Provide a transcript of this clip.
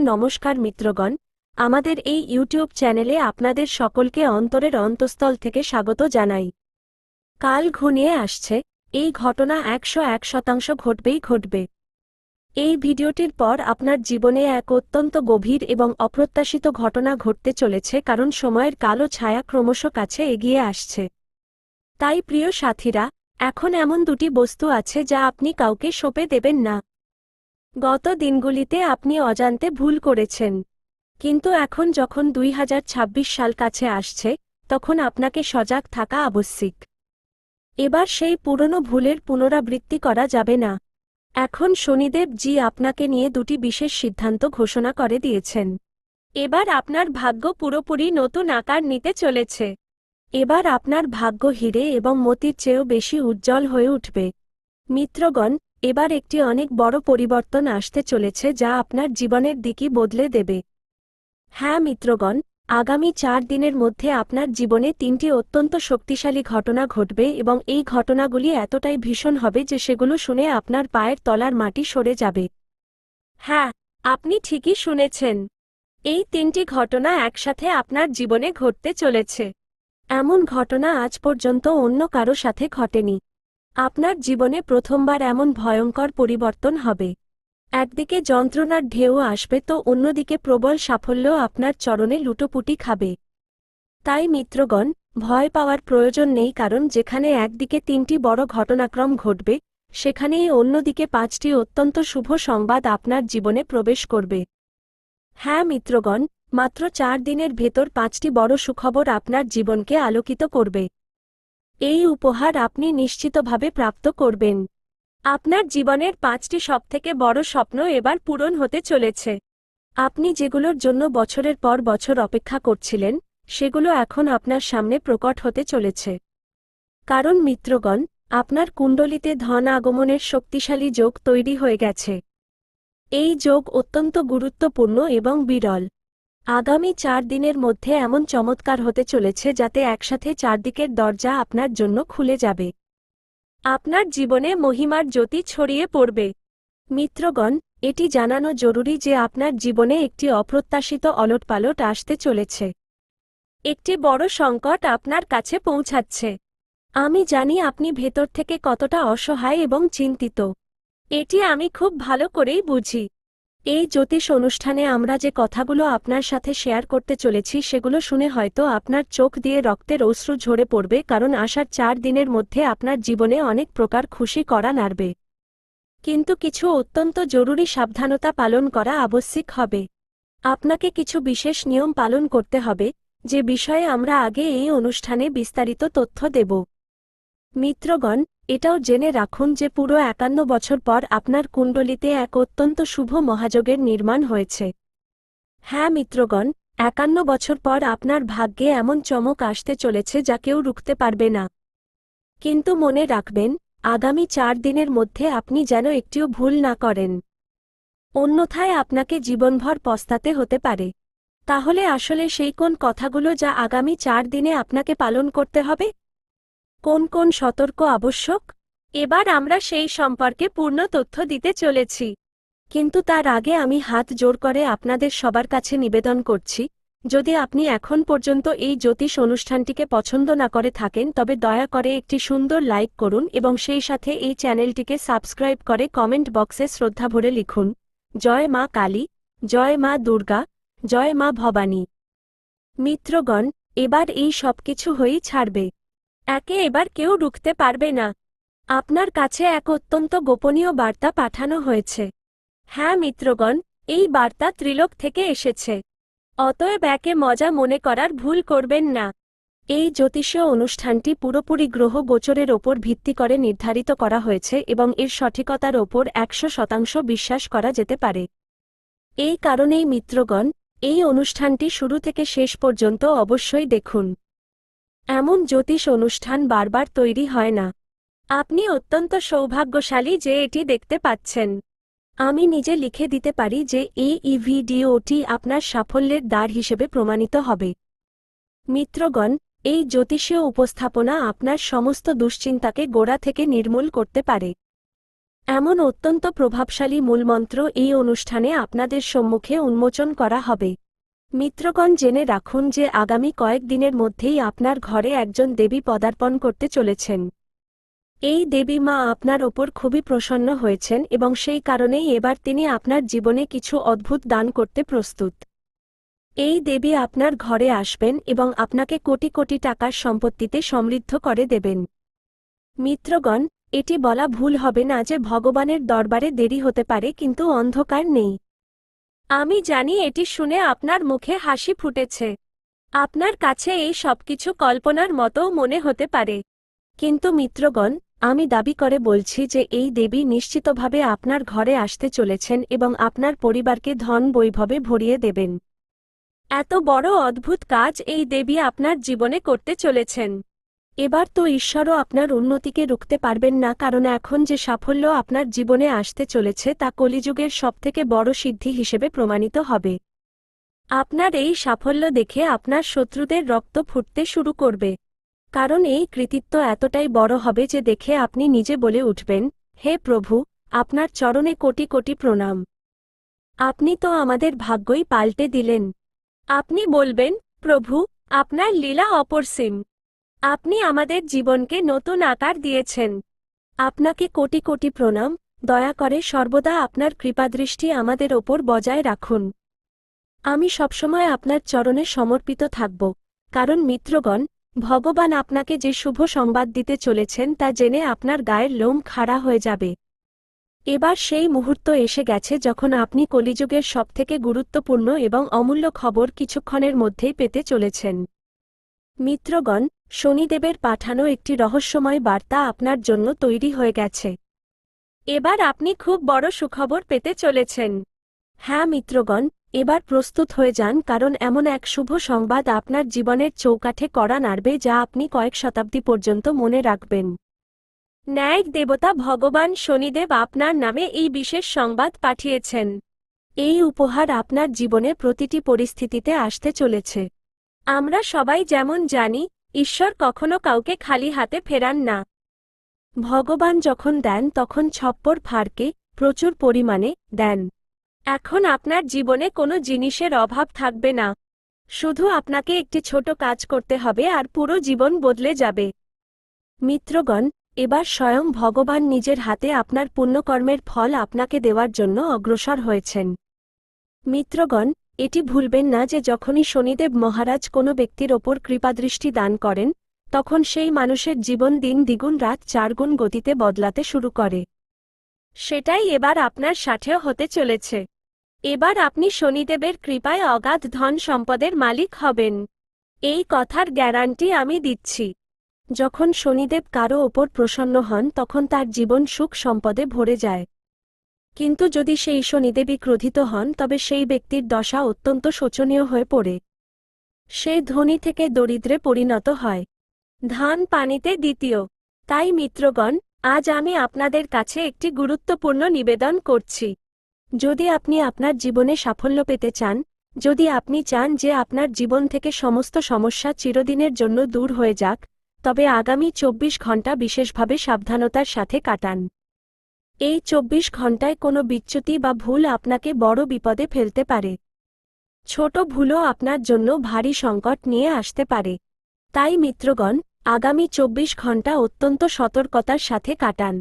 নমস্কার মিত্রগণ, আমাদের এই ইউটিউব চ্যানেলে আপনাদের সকলকে অন্তরের অন্তঃস্থল থেকে স্বাগত জানাই। কাল ঘনিয়ে আসছে, এই ঘটনা 101% ঘটবে। এই ভিডিওটির পর আপনার জীবনে এক অত্যন্ত গভীর এবং অপ্রত্যাশিত ঘটনা ঘটতে চলেছে, কারণ সময়ের কালো ছায়া ক্রমশ কাছে এগিয়ে আসছে। তাই প্রিয় সাথীরা, এখন এমন দুটি বস্তু আছে যা আপনি কাউকে সঁপে দেবেন না। গত দিনগুলিতে আপনি অজান্তে ভুল করেছেন, কিন্তু এখন যখন 2026 সাল কাছে আসছে, তখন আপনাকে সজাগ থাকা আবশ্যিক। এবার সেই পুরনো ভুলের পুনরাবৃত্তি করা যাবে না। এখন শনিদেব জি আপনাকে নিয়ে দুটি বিশেষ সিদ্ধান্ত ঘোষণা করে দিয়েছেন। এবার আপনার ভাগ্য পুরোপুরি নতুন আকার নিতে চলেছে। এবার আপনার ভাগ্য হীরে এবং মতির চেয়েও বেশি উজ্জ্বল হয়ে উঠবে। মিত্রগণ, এবার একটি অনেক বড় পরিবর্তন আসতে চলেছে যা আপনার জীবনের দিকই বদলে দেবে। হ্যাঁ মিত্রগণ, আগামী 4 দিনের মধ্যে আপনার জীবনে 3টি অত্যন্ত শক্তিশালী ঘটনা ঘটবে এবং এই ঘটনাগুলি এতটাই ভীষণ হবে যে সেগুলো শুনে আপনার পায়ের তলার মাটি সরে যাবে। হ্যাঁ, আপনি ঠিকই শুনেছেন। এই 3টি ঘটনা একসাথে আপনার জীবনে ঘটতে চলেছে। এমন ঘটনা আজ পর্যন্ত অন্য কারো সাথে ঘটেনি। আপনার জীবনে প্রথমবার এমন ভয়ঙ্কর পরিবর্তন হবে। একদিকে যন্ত্রণার ঢেউ আসবে তো অন্যদিকে প্রবল সাফল্য আপনার চরণে লুটোপুটি খাবে। তাই মিত্রগণ, ভয় পাওয়ার প্রয়োজন নেই, কারণ যেখানে একদিকে 3টি বড় ঘটনাক্রম ঘটবে, সেখানেই অন্যদিকে 5টি অত্যন্ত শুভ সংবাদ আপনার জীবনে প্রবেশ করবে। হ্যাঁ মিত্রগণ, মাত্র 4 দিনের ভেতর 5টি বড় সুখবর আপনার জীবনকে আলোকিত করবে। এই উপহার আপনি নিশ্চিতভাবে প্রাপ্ত করবেন। আপনার জীবনের 5টি সবথেকে বড় স্বপ্ন এবার পূরণ হতে চলেছে। আপনি যেগুলোর জন্য বছরের পর বছর অপেক্ষা করছিলেন, সেগুলো এখন আপনার সামনে প্রকট হতে চলেছে। কারণ মিত্রগণ, আপনার কুণ্ডলিতে ধন আগমনের শক্তিশালী যোগ তৈরি হয়ে গেছে। এই যোগ অত্যন্ত গুরুত্বপূর্ণ এবং বিরল। আগামী 4 দিনের মধ্যে এমন চমৎকার হতে চলেছে যাতে একসাথে চারদিকের দরজা আপনার জন্য খুলে যাবে। আপনার জীবনে মহিমার জ্যোতি ছড়িয়ে পড়বে। মিত্রগণ, এটি জানানো জরুরি যে আপনার জীবনে একটি অপ্রত্যাশিত ওলটপালট আসতে চলেছে। একটি বড় সংকট আপনার কাছে পৌঁছাচ্ছে। আমি জানি আপনি ভেতর থেকে কতটা অসহায় এবং চিন্তিত। এটি আমি খুব ভালো করেই বুঝি। এই জ্যোতিষ অনুষ্ঠানে আমরা যে কথাগুলো আপনার সাথে শেয়ার করতে চলেছি সেগুলো শুনে হয়তো আপনার চোখ দিয়ে রক্তের অশ্রু ঝরে পড়বে, কারণ আসার 4 দিনের মধ্যে আপনার জীবনে অনেক প্রকার খুশি করা নাড়বে। কিন্তু কিছু অত্যন্ত জরুরি সাবধানতা পালন করা আবশ্যিক হবে। আপনাকে কিছু বিশেষ নিয়ম পালন করতে হবে, যে বিষয়ে আমরা আগে এই অনুষ্ঠানে বিস্তারিত তথ্য দেব। মিত্রগণ, এটাও জেনে রাখুন যে পুরো 51 বছর পর আপনার কুণ্ডলিতে এক অত্যন্ত শুভ মহাযোগের নির্মাণ হয়েছে। হ্যাঁ মিত্রগণ, 51 বছর পর আপনার ভাগ্যে এমন চমক আসতে চলেছে যা কেউ রুখতে পারবে না। কিন্তু মনে রাখবেন, আগামী 4 দিনের মধ্যে আপনি যেন একটিও ভুল না করেন। অন্যথায় আপনাকে জীবনভর পস্তাতে হতে পারে। তাহলে আসলে সেই কোন কথাগুলো যা আগামী 4 দিনে আপনাকে পালন করতে হবে? কোন কোন সতর্ক আবশ্যক? এবার আমরা সেই সম্পর্কে পূর্ণ তথ্য দিতে চলেছি। কিন্তু তার আগে আমি হাত জোড় করে আপনাদের সবার কাছে নিবেদন করছি, যদি আপনি এখন পর্যন্ত এই জ্যোতিষ অনুষ্ঠানটিকে পছন্দ না করে থাকেন তবে দয়া করে একটি সুন্দর লাইক করুন এবং সেই সাথে এই চ্যানেলটিকে সাবস্ক্রাইব করে কমেন্ট বক্সে শ্রদ্ধা ভরে লিখুন, জয় মা কালী, জয় মা দুর্গা, জয় মা ভবানী। মিত্রগণ, এবার এই সবকিছু হয়েই ছাড়বে। এবার কেউ রুখতে পারবে না। আপনার কাছে এক অত্যন্ত গোপনীয় বার্তা পাঠানো হয়েছে। হ্যাঁ মিত্রগণ, এই বার্তা ত্রিলোক থেকে এসেছে। অতএব একে মজা মনে করার ভুল করবেন না। এই জ্যোতিষীয় অনুষ্ঠানটি পুরোপুরি গ্রহ গোচরের ওপর ভিত্তি করে নির্ধারিত করা হয়েছে এবং এর সঠিকতার ওপর 100% বিশ্বাস করা যেতে পারে। এই কারণেই মিত্রগণ, এই অনুষ্ঠানটি শুরু থেকে শেষ পর্যন্ত অবশ্যই দেখুন। এমন জ্যোতিষ অনুষ্ঠান বারবার তৈরি হয় না। আপনি অত্যন্ত সৌভাগ্যশালী যে এটি দেখতে পাচ্ছেন। আমি নিজে লিখে দিতে পারি যে এই ভিডিওটি আপনার সাফল্যের দ্বার হিসেবে প্রমাণিত হবে। মিত্রগণ, এই জ্যোতিষীয় উপস্থাপনা আপনার সমস্ত দুশ্চিন্তাকে গোড়া থেকে নির্মূল করতে পারে। এমন অত্যন্ত প্রভাবশালী মূলমন্ত্র এই অনুষ্ঠানে আপনাদের সম্মুখে উন্মোচন করা হবে। মিত্রগণ, জেনে রাখুন যে আগামী কয়েকদিনের মধ্যেই আপনার ঘরে একজন দেবী পদার্পণ করতে চলেছেন। এই দেবী মা আপনার ওপর খুবই প্রসন্ন হয়েছেন এবং সেই কারণেই এবার তিনি আপনার জীবনে কিছু অদ্ভুত দান করতে প্রস্তুত। এই দেবী আপনার ঘরে আসবেন এবং আপনাকে কোটি কোটি টাকার সম্পত্তিতে সমৃদ্ধ করে দেবেন। মিত্রগণ, এটি বলা ভুল হবে না যে ভগবানের দরবারে দেরি হতে পারে, কিন্তু অন্ধকার নেই। আমি জানি এটি শুনে আপনার মুখে হাসি ফুটেছে। আপনার কাছে এই সবকিছু কল্পনার মতোও মনে হতে পারে। কিন্তু মিত্রগণ, আমি দাবি করে বলছি যে এই দেবী নিশ্চিতভাবে আপনার ঘরে আসতে চলেছেন এবং আপনার পরিবারকে ধন বৈভবে ভরিয়ে দেবেন। এত বড় অদ্ভুত কাজ এই দেবী আপনার জীবনে করতে চলেছেন। এবার তো ঈশ্বরও আপনার উন্নতিকে রুখতে পারবেন না, কারণ এখন যে সাফল্য আপনার জীবনে আসতে চলেছে তা কলিযুগের সবথেকে বড় সিদ্ধি হিসেবে প্রমাণিত হবে। আপনার এই সাফল্য দেখে আপনার শত্রুদের রক্ত ফুটতে শুরু করবে, কারণ এই কৃতিত্ব এতটাই বড় হবে যে দেখে আপনি নিজে বলে উঠবেন, হে প্রভু, আপনার চরণে কোটি কোটি প্রণাম। আপনি তো আমাদের ভাগ্যই পাল্টে দিলেন। আপনি বলবেন, প্রভু, আপনার লীলা অপরসীম। আপনি আমাদের জীবনকে নতুন আকার দিয়েছেন। আপনাকে কোটি কোটি প্রণাম। দয়া করে সর্বদা আপনার কৃপাদৃষ্টি আমাদের ওপর বজায় রাখুন। আমি সবসময় আপনার চরণে সমর্পিত থাকব, কারণ মিত্রগণ, ভগবান আপনাকে যে শুভ সংবাদ দিতে চলেছেন তা জেনে আপনার গায়ের লোম খাড়া হয়ে যাবে। এবার সেই মুহূর্ত এসে গেছে যখন আপনি কলিযুগের সবথেকে গুরুত্বপূর্ণ এবং অমূল্য খবর কিছুক্ষণের মধ্যেই পেতে চলেছেন। মিত্রগণ, শনিদেবের পাঠানো একটি রহস্যময় বার্তা আপনার জন্য তৈরি হয়ে গেছে। এবার আপনি খুব বড় সুখবর পেতে চলেছেন। হ্যাঁ মিত্রগণ, এবার প্রস্তুত হয়ে যান, কারণ এমন এক শুভ সংবাদ আপনার জীবনের চৌকাঠে কড়া নাড়বে যা আপনি কয়েক শতাব্দী পর্যন্ত মনে রাখবেন। ন্যায়িক দেবতা ভগবান শনিদেব আপনার নামে এই বিশেষ সংবাদ পাঠিয়েছেন। এই উপহার আপনার জীবনের প্রতিটি পরিস্থিতিতে আসতে চলেছে। আমরা সবাই যেমন জানি, ঈশ্বর কখনো কাউকে খালি হাতে ফেরান না। ভগবান যখন দেন তখন ছপ্পর ফাড়কে, প্রচুর পরিমাণে দেন। এখন আপনার জীবনে কোনো জিনিসের অভাব থাকবে না। শুধু আপনাকে একটি ছোট কাজ করতে হবে আর পুরো জীবন বদলে যাবে। মিত্রগণ, এবার স্বয়ং ভগবান নিজের হাতে আপনার পুণ্যকর্মের ফল আপনাকে দেওয়ার জন্য অগ্রসর হয়েছেন। মিত্রগণ, এটি ভুলবেন না যে যখনই শনিদেব মহারাজ কোনো ব্যক্তির ওপর কৃপাদৃষ্টি দান করেন, তখন সেই মানুষের জীবন দিন দ্বিগুণ রাত চারগুণ গতিতে বদলাতে শুরু করে। সেটাই এবার আপনার সাথেও হতে চলেছে। এবার আপনি শনিদেবের কৃপায় অগাধ ধন সম্পদের মালিক হবেন। এই কথার গ্যারান্টি আমি দিচ্ছি। যখন শনিদেব কারো ওপর প্রসন্ন হন তখন তার জীবন সুখ সম্পদে ভরে যায়। কিন্তু যদি সেই শনিদেবই ক্রোধিত হন তবে সেই ব্যক্তির দশা অত্যন্ত শোচনীয় হয়ে পড়ে। সে ধনী থেকে দরিদ্রে পরিণত হয়। ধান পানিতে দ্বিতীয়। তাই মিত্রগণ, আজ আমি আপনাদের কাছে একটি গুরুত্বপূর্ণ নিবেদন করছি। যদি আপনি আপনার জীবনে সাফল্য পেতে চান, যদি আপনি চান যে আপনার জীবন থেকে সমস্ত সমস্যা চিরদিনের জন্য দূর হয়ে যাক, তবে আগামী 24 ঘণ্টা বিশেষভাবে সাবধানতার সাথে কাটান। এই 24 ঘণ্টায় কোনো বিচ্যুতি বা ভুল আপনাকে বড় বিপদে ফেলতে পারে। ছোট ভুলও আপনার জন্য ভারী সংকট নিয়ে আসতে পারে। তাই মিত্রগণ, আগামী 24 ঘণ্টা অত্যন্ত সতর্কতার সাথে কাটান।